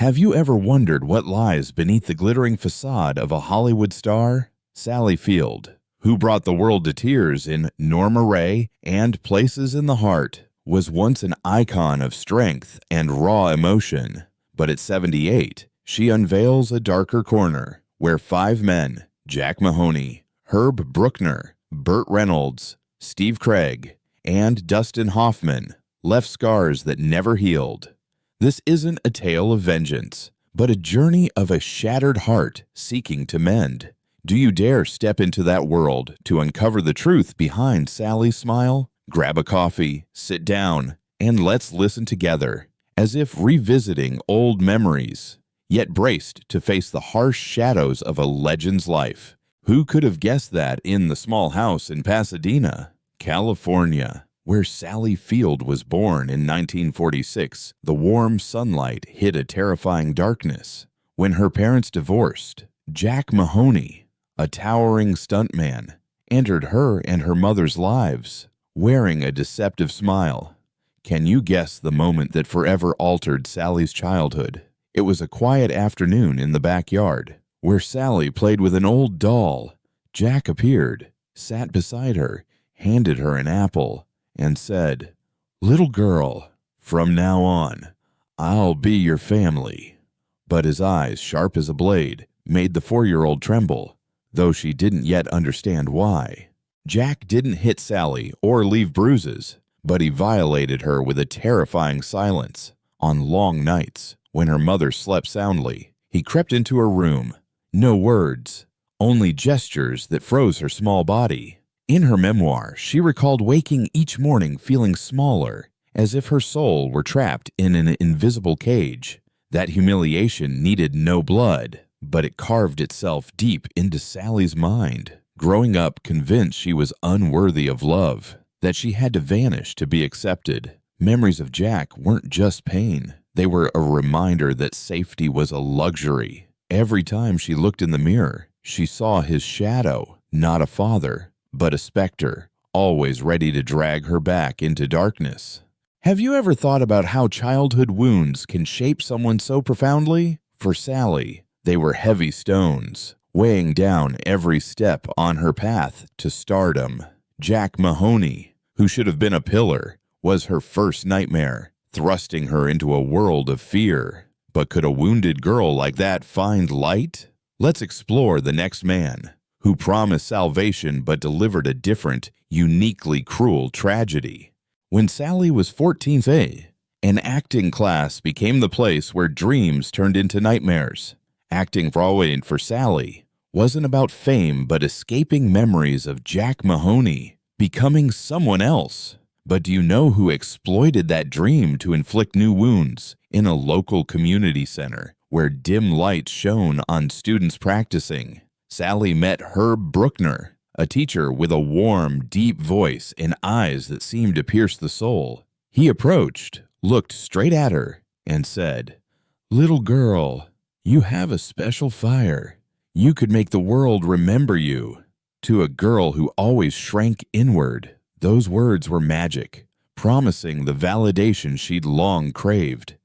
Have you ever wondered what lies beneath the glittering facade of a Hollywood star? Sally Field, who brought the world to tears in Norma Rae and Places in the Heart, was once an icon of strength and raw emotion. But at 78, she unveils a darker corner where five men, Jack Mahoney, Herb Bruckner, Burt Reynolds, Steve Craig, and Dustin Hoffman, left scars that never healed. This isn't a tale of vengeance, but a journey of a shattered heart seeking to mend. Do you dare step into that world to uncover the truth behind Sally's smile? Grab a coffee, sit down, and let's listen together, as if revisiting old memories, yet braced to face the harsh shadows of a legend's life. Who could have guessed that in the small house in Pasadena, California, where Sally Field was born in 1946, the warm sunlight hid a terrifying darkness. When her parents divorced, Jack Mahoney, a towering stuntman, entered her and her mother's lives, wearing a deceptive smile. Can you guess the moment that forever altered Sally's childhood? It was a quiet afternoon in the backyard, where Sally played with an old doll. Jack appeared, sat beside her, handed her an apple, and said, "Little girl, from now on, I'll be your family." But his eyes, sharp as a blade, made the 4-year-old tremble, though she didn't yet understand why. Jack didn't hit Sally or leave bruises, but he violated her with a terrifying silence. On long nights, when her mother slept soundly, he crept into her room. No words, only gestures that froze her small body. In her memoir, she recalled waking each morning feeling smaller, as if her soul were trapped in an invisible cage. That humiliation needed no blood, but it carved itself deep into Sally's mind. Growing up convinced she was unworthy of love, that she had to vanish to be accepted. Memories of Jack weren't just pain. They were a reminder that safety was a luxury. Every time she looked in the mirror, she saw his shadow, not a father, but a specter, always ready to drag her back into darkness. Have you ever thought about how childhood wounds can shape someone so profoundly? For Sally, they were heavy stones, weighing down every step on her path to stardom. Jack Mahoney, who should have been a pillar, was her first nightmare, thrusting her into a world of fear. But could a wounded girl like that find light? Let's explore the next man, who promised salvation but delivered a different, uniquely cruel tragedy. When Sally was 14, an acting class became the place where dreams turned into nightmares. Acting for Sally wasn't about fame but escaping memories of Jack Mahoney, becoming someone else. But do you know who exploited that dream to inflict new wounds? In a local community center where dim lights shone on students practicing, Sally met Herb Bruckner, a teacher with a warm, deep voice and eyes that seemed to pierce the soul. He approached, looked straight at her, and said, "Little girl, you have a special fire. You could make the world remember you." To a girl who always shrank inward, those words were magic, promising the validation she'd long craved.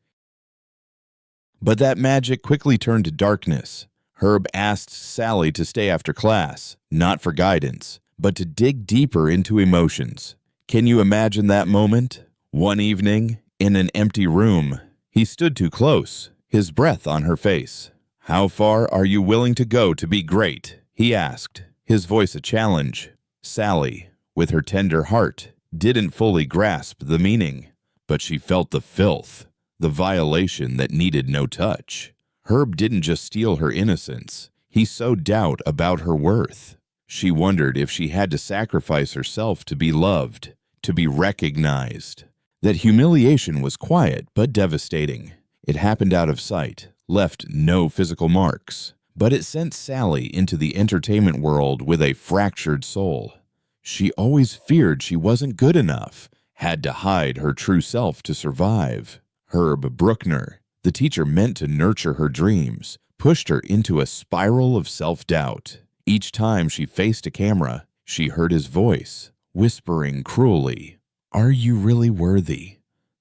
But that magic quickly turned to darkness. Herb asked Sally to stay after class, not for guidance, but to dig deeper into emotions. Can you imagine that moment? One evening, in an empty room, he stood too close, his breath on her face. "How far are you willing to go to be great?" he asked, his voice a challenge. Sally, with her tender heart, didn't fully grasp the meaning, but she felt the filth, the violation that needed no touch. Herb didn't just steal her innocence, he sowed doubt about her worth. She wondered if she had to sacrifice herself to be loved, to be recognized. That humiliation was quiet but devastating. It happened out of sight, left no physical marks, but it sent Sally into the entertainment world with a fractured soul. She always feared she wasn't good enough, had to hide her true self to survive. Herb Bruckner, the teacher meant to nurture her dreams, pushed her into a spiral of self-doubt. Each time she faced a camera, she heard his voice, whispering cruelly, "Are you really worthy?"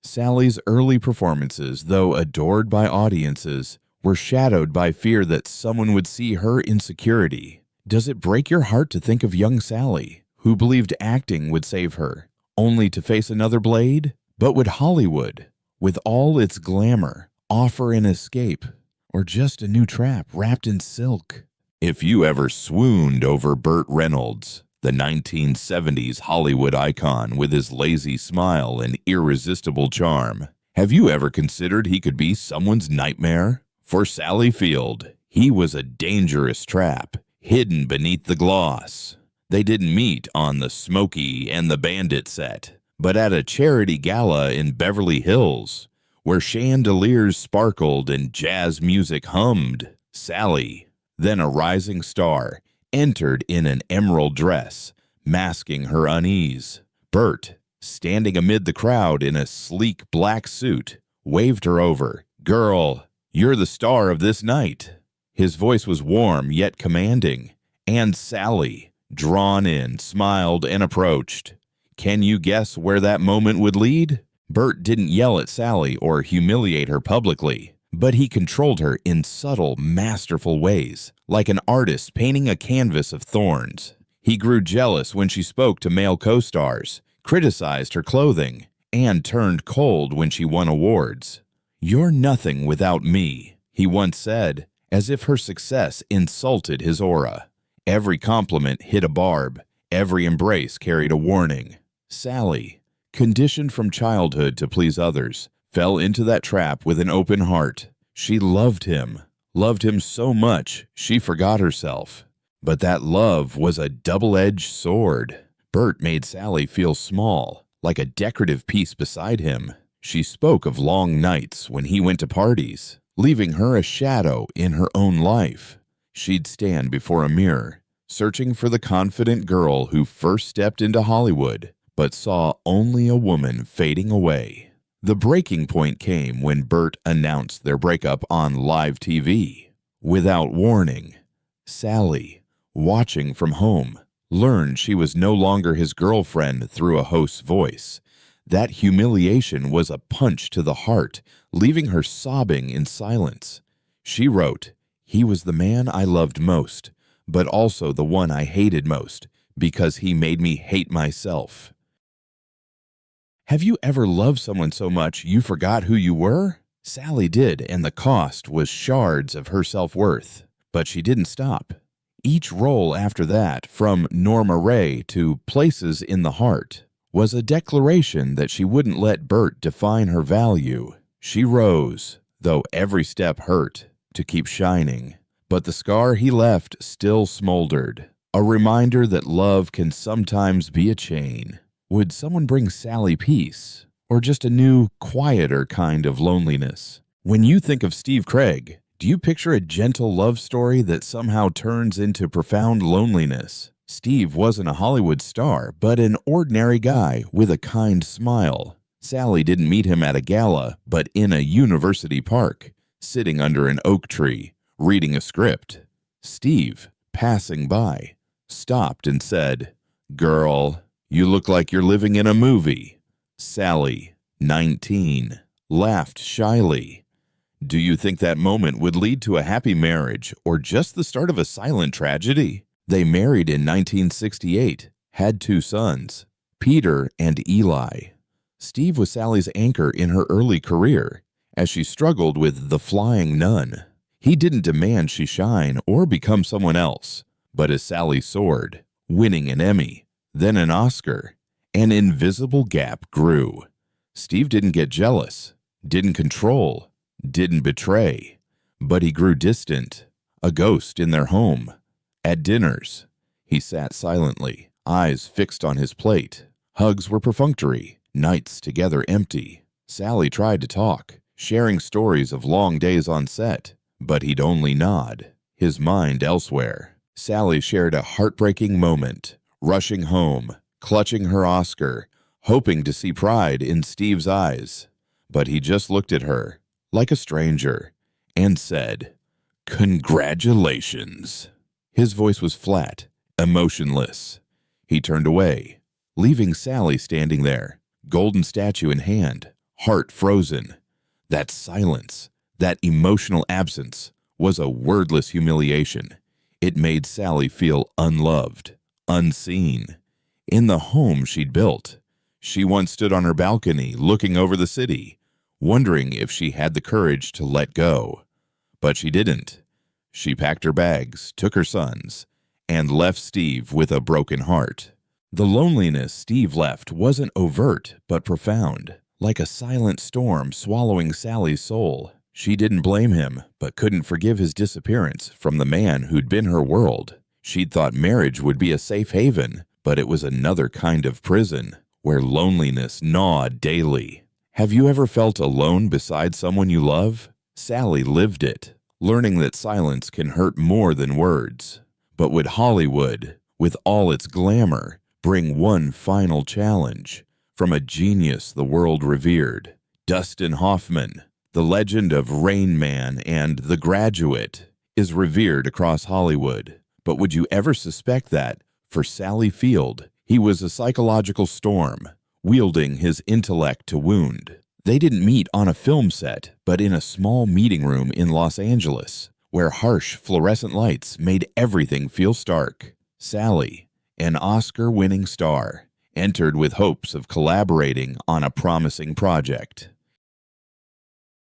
Sally's early performances, though adored by audiences, were shadowed by fear that someone would see her insecurity. Does it break your heart to think of young Sally, who believed acting would save her, only to face another blade? But would Hollywood, with all its glamour, offer an escape, or just a new trap wrapped in silk? If you ever swooned over Burt Reynolds, the 1970s Hollywood icon with his lazy smile and irresistible charm, have you ever considered he could be someone's nightmare? For Sally Field, he was a dangerous trap, hidden beneath the gloss. They didn't meet on the Smokey and the Bandit set, but at a charity gala in Beverly Hills, where chandeliers sparkled and jazz music hummed. Sally, then a rising star, entered in an emerald dress, masking her unease. Burt, standing amid the crowd in a sleek black suit, waved her over. "Girl, you're the star of this night." His voice was warm yet commanding, and Sally, drawn in, smiled and approached. Can you guess where that moment would lead? Burt didn't yell at Sally or humiliate her publicly, but he controlled her in subtle, masterful ways, like an artist painting a canvas of thorns. He grew jealous when she spoke to male co-stars, criticized her clothing, and turned cold when she won awards. "You're nothing without me," he once said, as if her success insulted his aura. Every compliment hit a barb, every embrace carried a warning. Sally, conditioned from childhood to please others, fell into that trap with an open heart. She loved him so much she forgot herself. But that love was a double-edged sword. Burt made Sally feel small, like a decorative piece beside him. She spoke of long nights when he went to parties, leaving her a shadow in her own life. She'd stand before a mirror, searching for the confident girl who first stepped into Hollywood, but saw only a woman fading away. The breaking point came when Burt announced their breakup on live TV. Without warning, Sally, watching from home, learned she was no longer his girlfriend through a host's voice. That humiliation was a punch to the heart, leaving her sobbing in silence. She wrote, "He was the man I loved most, but also the one I hated most, because he made me hate myself." Have you ever loved someone so much you forgot who you were? Sally did, and the cost was shards of her self-worth. But she didn't stop. Each role after that, from Norma Rae to Places in the Heart, was a declaration that she wouldn't let Burt define her value. She rose, though every step hurt, to keep shining. But the scar he left still smoldered, a reminder that love can sometimes be a chain. Would someone bring Sally peace, or just a new, quieter kind of loneliness? When you think of Steve Craig, do you picture a gentle love story that somehow turns into profound loneliness? Steve wasn't a Hollywood star, but an ordinary guy with a kind smile. Sally didn't meet him at a gala, but in a university park, sitting under an oak tree, reading a script. Steve, passing by, stopped and said, "Girl, you look like you're living in a movie." Sally, 19, laughed shyly. Do you think that moment would lead to a happy marriage or just the start of a silent tragedy? They married in 1968, had 2 sons, Peter and Eli. Steve was Sally's anchor in her early career, as she struggled with The Flying Nun. He didn't demand she shine or become someone else, but as Sally soared, winning an Emmy, then an Oscar, an invisible gap grew. Steve didn't get jealous, didn't control, didn't betray, but he grew distant, a ghost in their home. At dinners, he sat silently, eyes fixed on his plate. Hugs were perfunctory, nights together empty. Sally tried to talk, sharing stories of long days on set, but he'd only nod, his mind elsewhere. Sally shared a heartbreaking moment, rushing home, clutching her Oscar, hoping to see pride in Steve's eyes. But he just looked at her, like a stranger, and said, "Congratulations." His voice was flat, emotionless. He turned away, leaving Sally standing there, golden statue in hand, heart frozen. That silence, that emotional absence, was a wordless humiliation. It made Sally feel unloved, unseen. In the home she'd built, she once stood on her balcony looking over the city, wondering if she had the courage to let go. But she didn't. She packed her bags, took her sons, and left Steve with a broken heart. The loneliness Steve left wasn't overt but profound, like a silent storm swallowing Sally's soul. She didn't blame him, but couldn't forgive his disappearance from the man who'd been her world. She'd thought marriage would be a safe haven, but it was another kind of prison, where loneliness gnawed daily. Have you ever felt alone beside someone you love? Sally lived it, learning that silence can hurt more than words. But would Hollywood, with all its glamour, bring one final challenge from a genius the world revered? Dustin Hoffman, the legend of Rain Man and The Graduate, is revered across Hollywood. But would you ever suspect that, for Sally Field, he was a psychological storm, wielding his intellect to wound? They didn't meet on a film set, but in a small meeting room in Los Angeles, where harsh fluorescent lights made everything feel stark. Sally, an Oscar-winning star, entered with hopes of collaborating on a promising project.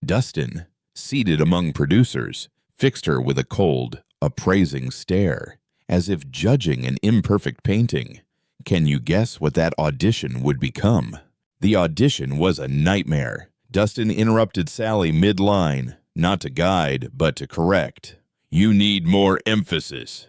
Dustin, seated among producers, fixed her with a cold, appraising stare, as if judging an imperfect painting. Can you guess what that audition would become? The audition was a nightmare. Dustin interrupted Sally mid-line, not to guide, but to correct. "You need more emphasis,"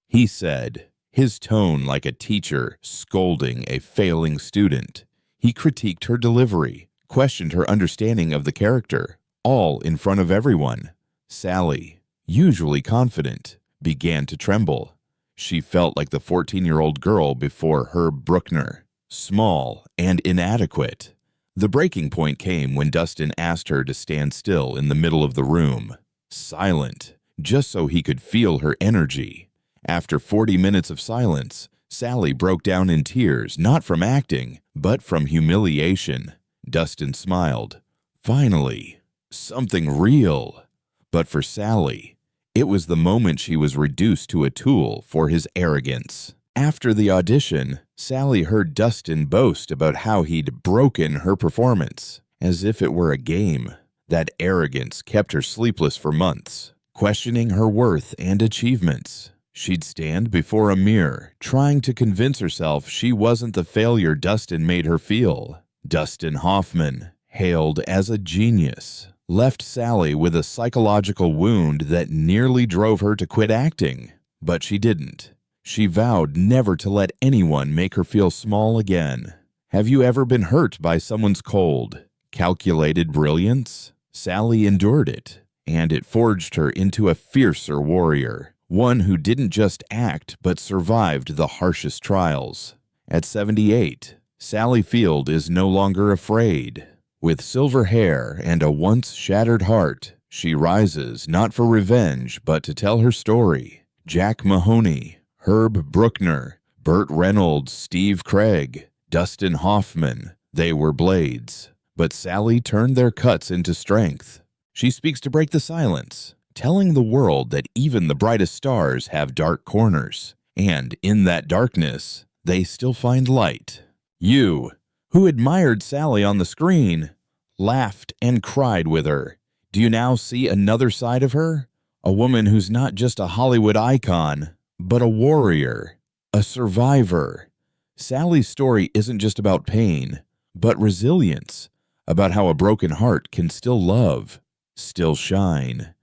he said, his tone like a teacher scolding a failing student. He critiqued her delivery, questioned her understanding of the character, all in front of everyone. Sally, usually confident, began to tremble. She felt like the 14-year-old girl before Herb Bruckner, small and inadequate. The breaking point came when Dustin asked her to stand still in the middle of the room, silent, just so he could feel her energy. After 40 minutes of silence, Sally broke down in tears, not from acting, but from humiliation. Dustin smiled. Finally, something real. But for Sally, it was the moment she was reduced to a tool for his arrogance. After the audition, Sally heard Dustin boast about how he'd broken her performance, as if it were a game. That arrogance kept her sleepless for months, questioning her worth and achievements. She'd stand before a mirror, trying to convince herself she wasn't the failure Dustin made her feel. Dustin Hoffman, hailed as a genius, left Sally with a psychological wound that nearly drove her to quit acting. But she didn't. She vowed never to let anyone make her feel small again. Have you ever been hurt by someone's cold, calculated brilliance? Sally endured it, and it forged her into a fiercer warrior, one who didn't just act but survived the harshest trials. At 78, Sally Field is no longer afraid. With silver hair and a once shattered heart, she rises not for revenge but to tell her story. Jack Mahoney, Herb Bruckner, Burt Reynolds, Steve Craig, Dustin Hoffman, they were blades. But Sally turned their cuts into strength. She speaks to break the silence, telling the world that even the brightest stars have dark corners, and in that darkness, they still find light. You, who admired Sally on the screen, laughed and cried with her. Do you now see another side of her? A woman who's not just a Hollywood icon, but a warrior, a survivor. Sally's story isn't just about pain, but resilience, about how a broken heart can still love, still shine.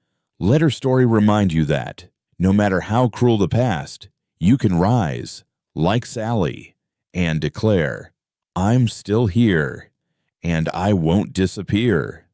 Let her story remind you that, no matter how cruel the past, you can rise, like Sally, and declare, "I'm still here, and I won't disappear."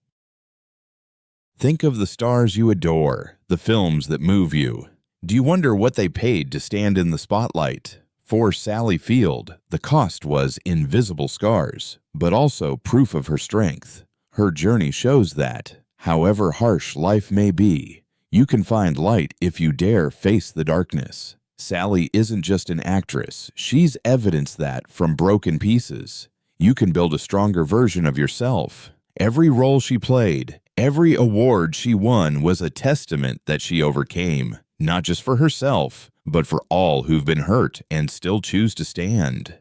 Think of the stars you adore, the films that move you. Do you wonder what they paid to stand in the spotlight? For Sally Field, the cost was invisible scars, but also proof of her strength. Her journey shows that, however harsh life may be, you can find light if you dare face the darkness. Sally isn't just an actress, she's evidence that, from broken pieces, you can build a stronger version of yourself. Every role she played, every award she won was a testament that she overcame, not just for herself, but for all who've been hurt and still choose to stand.